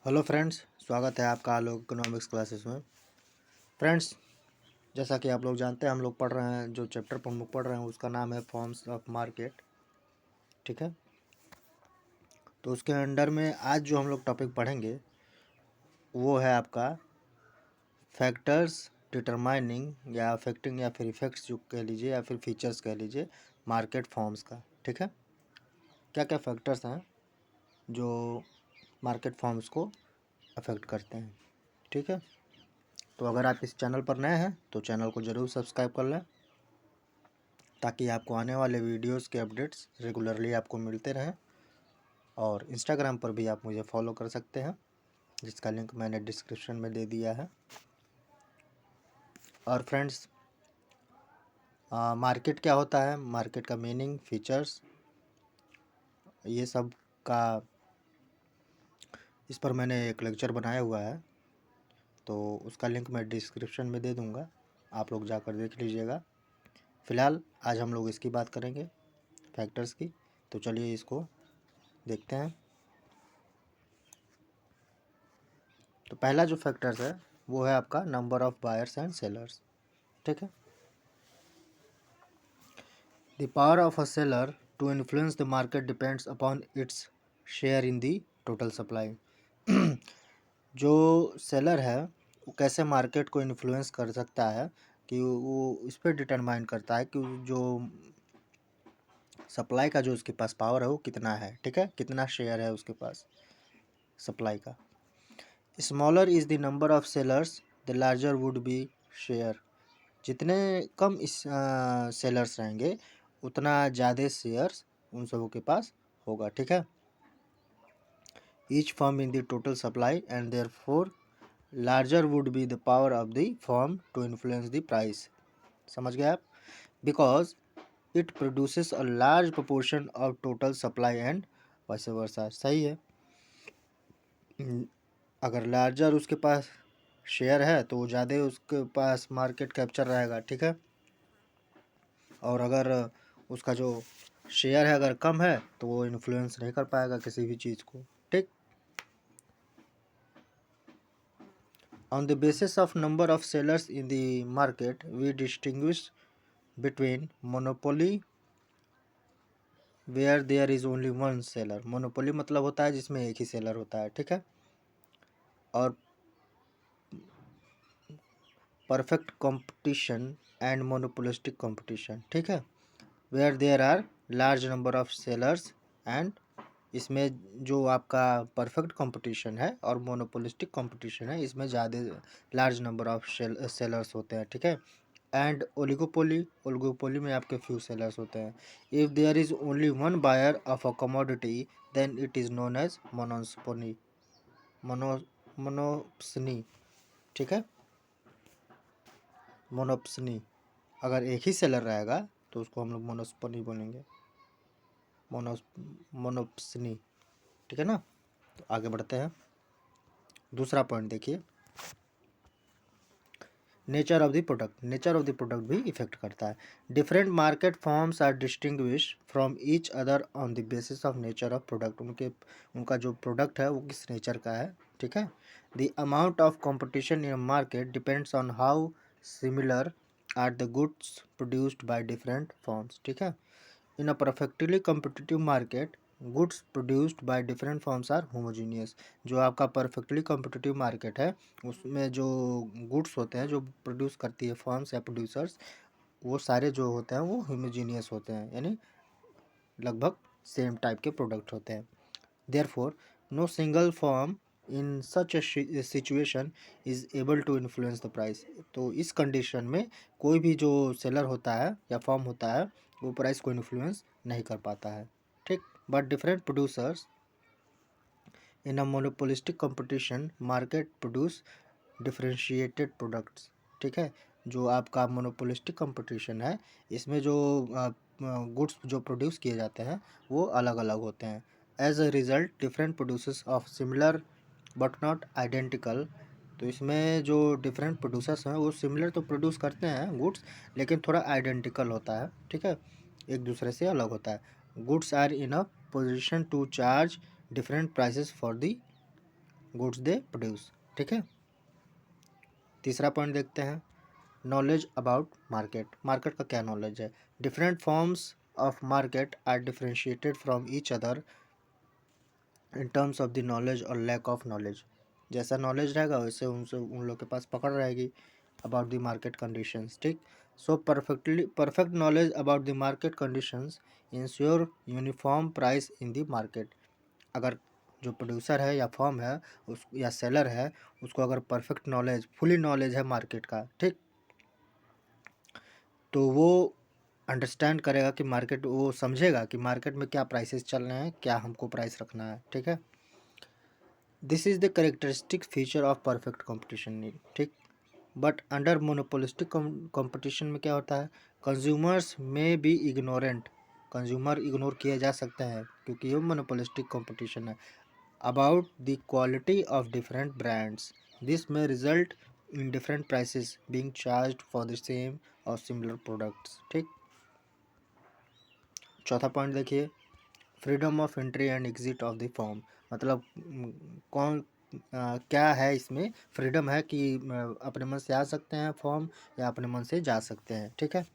Hello friends, स्वागत है आपका आलोक इकोनॉमिक्स क्लासेस में। फ्रेंड्स, जैसा कि आप लोग जानते हैं, हम लोग पढ़ रहे हैं, जो चैप्टर पर हम लोग पढ़ रहे हैं उसका नाम है फॉर्म्स ऑफ मार्केट। ठीक है, तो उसके अंडर में आज जो हम लोग टॉपिक पढ़ेंगे वो है आपका फैक्टर्स डिटरमाइनिंग या अफेक्टिंग या फिर इफेक्ट्स जो कह लीजिए या फिर फीचर्स कह लीजिए मार्केट फॉर्म्स का। ठीक है, क्या क्या फैक्टर्स हैं जो मार्केट फॉर्म्स को अफेक्ट करते हैं। ठीक है, तो अगर आप इस चैनल पर नए हैं तो चैनल को ज़रूर सब्सक्राइब कर लें ताकि आपको आने वाले वीडियोस के अपडेट्स रेगुलरली आपको मिलते रहें। और इंस्टाग्राम पर भी आप मुझे फॉलो कर सकते हैं, जिसका लिंक मैंने डिस्क्रिप्शन में दे दिया है। और फ्रेंड्स, मार्केट क्या होता है, मार्केट का मीनिंग, फीचर्स, ये सब का इस पर मैंने एक लेक्चर बनाया हुआ है, तो उसका लिंक मैं डिस्क्रिप्शन में दे दूँगा, आप लोग जाकर देख लीजिएगा। फ़िलहाल आज हम लोग इसकी बात करेंगे, फैक्टर्स की। तो चलिए इसको देखते हैं। तो पहला जो फैक्टर्स है वो है आपका number of buyers and sellers. ठीक है, the power of a seller to influence the market depends upon its share in the total supply. जो सेलर है वो कैसे मार्केट को इन्फ्लुएंस कर सकता है कि वो इस पर डिटरमाइन करता है कि जो सप्लाई का जो उसके पास पावर है वो कितना है। ठीक है, कितना शेयर है उसके पास सप्लाई का। Smaller is the number of sellers the larger would B share. जितने कम इस सेलर्स रहेंगे उतना ज़्यादा शेयर्स उन सबों के पास होगा। ठीक है, each firm in the total supply and therefore larger would be the power of the firm to influence the price. समझ गए आप? Because it produces a large proportion of total supply and vice versa. सही है, अगर larger उसके पास share है तो वो ज़्यादा उसके पास मार्केट कैप्चर रहेगा। ठीक है, और अगर उसका जो शेयर है अगर कम है तो वो इन्फ्लुएंस नहीं कर पाएगा किसी भी चीज़ को। ठीक, on the basis of number of sellers in the market we distinguish between monopoly where there is only one seller. Monopoly मतलब होता है जिसमें एक ही सेलर होता है। ठीक है, और perfect competition and monopolistic competition. ठीक है, where there are large number of sellers and, इसमें जो आपका परफेक्ट कंपटीशन है और मोनोपोलिस्टिक कंपटीशन है, इसमें ज़्यादा लार्ज नंबर ऑफ सेलर्स होते हैं। ठीक है, एंड ओलिगोपोली, ओलिगोपोली में आपके फ्यू सेलर्स होते हैं। If there is only one buyer of a commodity then it is known as monopsony, monopsony. ठीक है, मोनोप्सनी, अगर एक ही सेलर रहेगा तो उसको हम लोग मोनोस्पोनी बोलेंगे, मोनोप्सनी। ठीक है ना, तो आगे बढ़ते हैं। दूसरा पॉइंट देखिए, nature of the product. Nature of the product भी इफेक्ट करता है। Different market forms are distinguish from each other on the basis of nature of product. उनका जो प्रोडक्ट है वो किस नेचर का है। ठीक है, the amount of competition in market depends on how similar are the goods produced by different firms. ठीक है, in a perfectly competitive market goods produced by different firms are homogeneous. जो आपका परफेक्टली कॉम्पिटिटिव मार्केट है उसमें जो goods होते हैं जो प्रोड्यूस करती है फॉर्म्स या प्रोड्यूसर्स, वो सारे जो होते हैं वो होमोजीनियस होते हैं, यानी लगभग सेम टाइप के प्रोडक्ट होते हैं। Therefore no single firm in such a situation is able to influence the price. तो इस कंडीशन में कोई भी जो सेलर होता है या फॉर्म होता है वो प्राइस को इन्फ्लुएंस नहीं कर पाता है। ठीक, but different producers in a monopolistic competition market produce differentiated products. ठीक है, जो आपका मोनोपोलिस्टिक कंपटीशन है इसमें जो गुड्स जो प्रोड्यूस किए जाते हैं वो अलग अलग होते हैं। As a result different producers of similar but not identical. तो इसमें जो डिफरेंट प्रोड्यूसर्स हैं वो सिमिलर तो प्रोड्यूस करते हैं गुड्स, लेकिन थोड़ा आइडेंटिकल होता है। ठीक है, एक दूसरे से अलग होता है। Goods are in a position to charge different prices for the goods they produce. ठीक है, तीसरा पॉइंट देखते हैं, नॉलेज अबाउट मार्केट। मार्केट का क्या नॉलेज है? Different forms of market are differentiated from each other in terms of the knowledge और lack of knowledge. जैसा नॉलेज रहेगा वैसे उनसे उन लोग के पास पकड़ रहेगी अबाउट द मार्केट कंडीशंस। ठीक, so perfect knowledge about the market conditions ensure uniform price in the market. अगर जो प्रोड्यूसर है या फर्म है उस या सेलर है, उसको अगर परफेक्ट नॉलेज, फुली नॉलेज है मार्केट का, ठीक, तो वो अंडरस्टैंड करेगा कि मार्केट, वो समझेगा कि मार्केट में क्या प्राइसेस चल रहे हैं, क्या हमको प्राइस रखना है। ठीक है, this is the characteristic feature of perfect competition. ठीक, बट अंडर मोनोपोलिस्टिक कंपटीशन में क्या होता है, कंज्यूमर्स में बी इग्नोरेंट, कंज्यूमर इग्नोर किए जा सकते हैं क्योंकि ये मोनोपोलिस्टिक कंपटीशन है, about the quality of different brands. This may result in different prices being charged for the same or similar products. ठीक, चौथा पॉइंट देखिए, freedom of entry and exit of the firm. मतलब क्या है इसमें, freedom है कि अपने मन से आ सकते हैं फॉर्म या अपने मन से जा सकते हैं। ठीक है,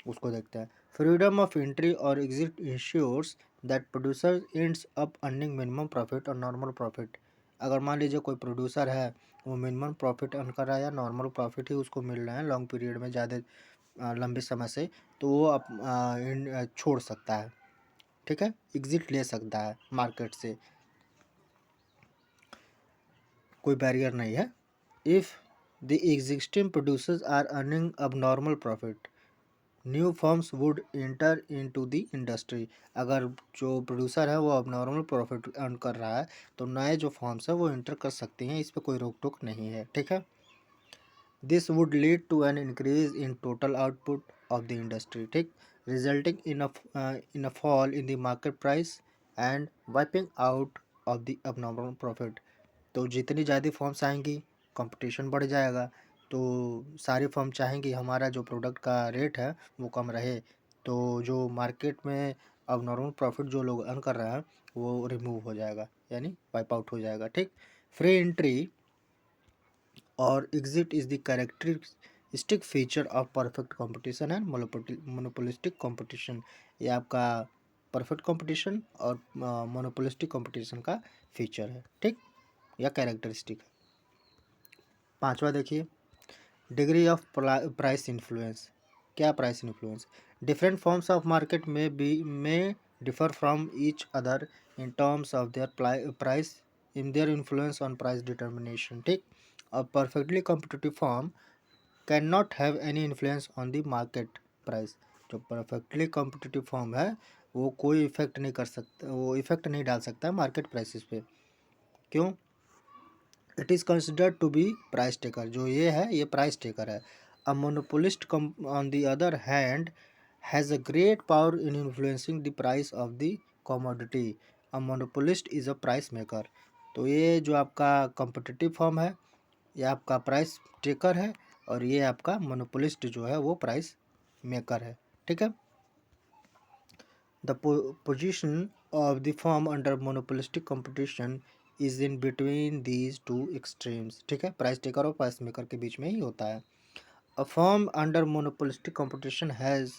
उसको देखते हैं। फ्रीडम ऑफ एंट्री और exit ensures that producer ends up earning minimum profit और नॉर्मल प्रॉफिट। अगर मान लीजिए कोई प्रोड्यूसर है, वो मिनिमम प्रॉफिट अर्न कर रहा है या नॉर्मल प्रॉफिट ही उसको मिल रहा है लॉन्ग पीरियड में, ज़्यादा लंबे समय से, तो वो छोड़ सकता है। ठीक है, एग्जिट ले सकता है मार्केट से, कोई बैरियर नहीं है। If the existing producers are earning abnormal profit, new firms would enter into the industry. अगर जो प्रोड्यूसर है वो अब नॉर्मल प्रॉफिट अर्न कर रहा है तो नए जो फर्म्स है वो इंटर कर सकती हैं, इस पर कोई रोक टोक नहीं है। ठीक है, this would lead to an increase in total output of the industry. ठीक, resulting in a fall in the market price and wiping out of the abnormal profit. तो जितनी ज़्यादा फर्म्स आएंगी, कंपटीशन बढ़ जाएगा, तो सारी फर्म चाहेंगी हमारा जो प्रोडक्ट का रेट है वो कम रहे, तो जो मार्केट में अब नॉर्मल प्रॉफिट जो लोग अर्न कर रहे हैं वो रिमूव हो जाएगा, यानी वाइप आउट हो जाएगा। ठीक, फ्री एंट्री और exit is the characteristic feature of perfect competition and monopolistic competition. ये आपका परफेक्ट कंपटीशन और मोनोपोलिस्टिक कंपटीशन का फीचर है। ठीक, या कैरेक्टरिस्टिक है। पांचवा देखिए, डिग्री ऑफ प्राइस इन्फ्लुएंस। क्या price influence? Different forms of market में differ from each other in terms of their price in their influence on price determination. ठीक, a perfectly competitive firm can not have any influence on the market price. जो perfectly competitive form है वो कोई effect नहीं कर सकता, वो effect नहीं डाल सकता है मार्केट प्राइसेस पे। क्यों? It is considered to be price taker. जो ये है ये प्राइस टेकर है। A monopolist on the other hand has a great power in influencing the price of the commodity. A monopolist is a price maker. तो ये जो आपका competitive form है ये आपका प्राइस टेकर है, और ये आपका मोनोपोलिस्ट जो है वो प्राइस मेकर है। ठीक है, the position of the firm under monopolistic competition is in between these two extremes. ठीक है, प्राइस टेकर और प्राइस मेकर के बीच में ही होता है। A firm under monopolistic competition has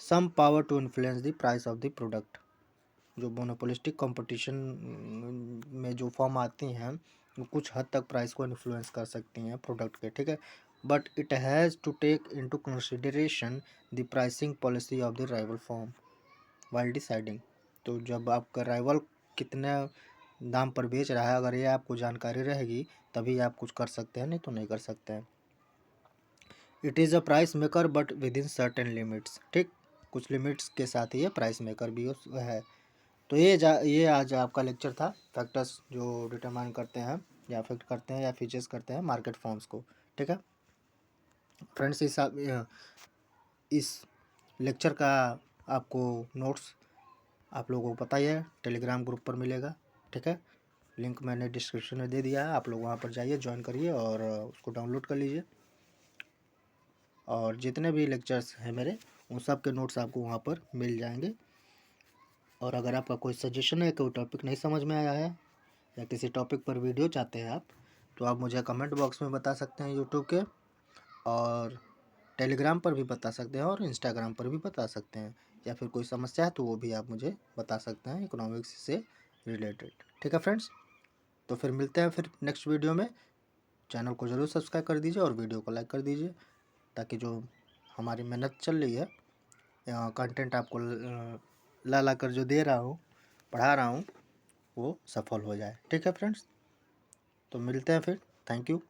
some power to influence the price of the product. जो मोनोपोलिस्टिक कंपटीशन में जो फॉर्म आती हैं वो कुछ हद तक प्राइस को इन्फ्लुएंस कर सकती हैं प्रोडक्ट के। ठीक है, but it has to take into consideration the pricing policy of the rival firm while deciding. तो जब आपका राइवल कितने दाम पर बेच रहा है, अगर ये आपको जानकारी रहेगी तभी आप कुछ कर सकते हैं, नहीं तो नहीं कर सकते हैं। It is a price maker but with in certain limits. ठीक, कुछ लिमिट्स के साथ ही ये प्राइस मेकर भी है। तो ये आज आपका लेक्चर था, फैक्टर्स जो डिटरमाइन करते हैं या अफेक्ट करते हैं या फीचर्स करते हैं मार्केट फॉर्म्स को। ठीक है फ्रेंड्स, इस लेक्चर का आपको नोट्स आप लोगों को पता ही है, टेलीग्राम ग्रुप पर मिलेगा। ठीक है, लिंक मैंने डिस्क्रिप्शन में दे दिया है, आप लोग वहाँ पर जाइए, ज्वाइन करिए और उसको डाउनलोड कर लीजिए। और जितने भी लेक्चर्स हैं मेरे उन सब के नोट्स आपको वहाँ पर मिल जाएंगे। और अगर आपका कोई सजेशन है, कोई टॉपिक नहीं समझ में आया है या किसी टॉपिक पर वीडियो चाहते हैं आप, तो आप मुझे कमेंट बॉक्स में बता सकते हैं यूट्यूब के, और टेलीग्राम पर भी बता सकते हैं, और इंस्टाग्राम पर भी बता सकते हैं। या फिर कोई समस्या है तो वो भी आप मुझे बता सकते हैं इकोनॉमिक्स से रिलेटेड। ठीक है फ्रेंड्स, तो फिर मिलते हैं फिर नेक्स्ट वीडियो में। चैनल को ज़रूर सब्सक्राइब कर दीजिए और वीडियो को लाइक कर दीजिए, ताकि जो हमारी मेहनत चल रही है, कंटेंट आपको ला ला कर जो दे रहा हूँ, पढ़ा रहा हूँ, वो सफल हो जाए। ठीक है फ्रेंड्स, तो मिलते हैं फिर। Thank you.